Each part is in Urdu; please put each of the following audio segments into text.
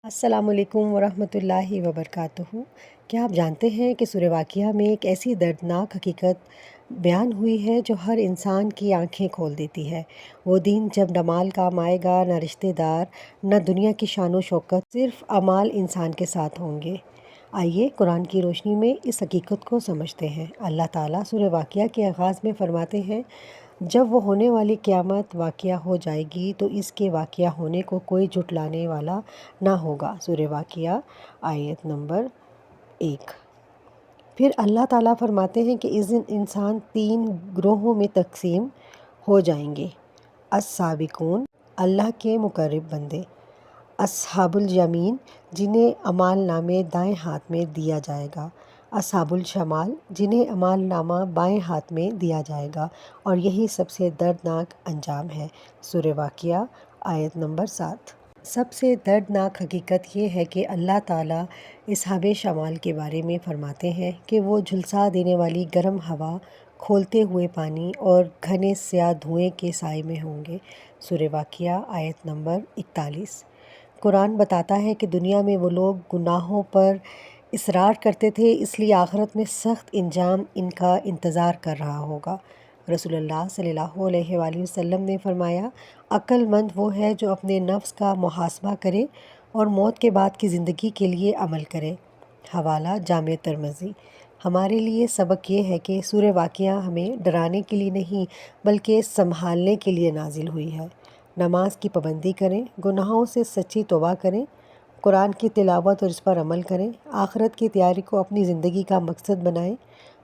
السلام علیکم ورحمۃ اللہ وبرکاتہ۔ کیا آپ جانتے ہیں کہ سورہ واقعہ میں ایک ایسی دردناک حقیقت بیان ہوئی ہے جو ہر انسان کی آنکھیں کھول دیتی ہے؟ وہ دن جب نہ مال کام آئے گا، نہ رشتہ دار، نہ دنیا کی شان و شوکت، صرف اعمال انسان کے ساتھ ہوں گے۔ آئیے قرآن کی روشنی میں اس حقیقت کو سمجھتے ہیں۔ اللہ تعالیٰ سورہ واقعہ کے آغاز میں فرماتے ہیں، جب وہ ہونے والی قیامت واقعہ ہو جائے گی تو اس کے واقعہ ہونے کو کوئی جھٹلانے والا نہ ہوگا۔ سورہ واقعہ آیت نمبر 1۔ پھر اللہ تعالیٰ فرماتے ہیں کہ اس دن انسان 3 گروہوں میں تقسیم ہو جائیں گے۔ السابقون، اللہ کے مقرب بندے۔ اصحاب الیمین، جنہیں اعمال نامے دائیں ہاتھ میں دیا جائے گا۔ اصحاب الشمال، جنہیں اعمال نامہ بائیں ہاتھ میں دیا جائے گا، اور یہی سب سے دردناک انجام ہے۔ سورہ واقعہ آیت نمبر 7۔ سب سے دردناک حقیقت یہ ہے کہ اللہ تعالیٰ اصحاب شمال کے بارے میں فرماتے ہیں کہ وہ جھلسا دینے والی گرم ہوا، کھولتے ہوئے پانی اور گھنے سیاہ دھوئیں کے سائے میں ہوں گے۔ سورہ واقعہ آیت نمبر 41۔ قرآن بتاتا ہے کہ دنیا میں وہ لوگ گناہوں پر اصرار کرتے تھے، اس لیے آخرت میں سخت انجام ان کا انتظار کر رہا ہوگا۔ رسول اللہ صلی اللہ علیہ وآلہ وسلم نے فرمایا، عقل مند وہ ہے جو اپنے نفس کا محاسبہ کرے اور موت کے بعد کی زندگی کے لیے عمل کرے۔ حوالہ جامع ترمذی۔ ہمارے لیے سبق یہ ہے کہ سورہ واقعہ ہمیں ڈرانے کے لیے نہیں بلکہ سنبھالنے کے لیے نازل ہوئی ہے۔ نماز کی پابندی کریں، گناہوں سے سچی توبہ کریں، قرآن کی تلاوت اور اس پر عمل کریں، آخرت کی تیاری کو اپنی زندگی کا مقصد بنائیں۔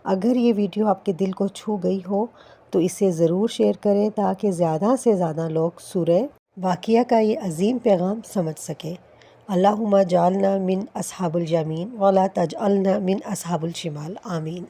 اگر یہ ویڈیو آپ کے دل کو چھو گئی ہو تو اسے ضرور شیئر کریں تاکہ زیادہ سے زیادہ لوگ سورہ واقعہ کا یہ عظیم پیغام سمجھ سکیں۔ اللہم اجعلنا من اصحاب الیمین ولا تجعلنا من اصحاب الشمال، آمین۔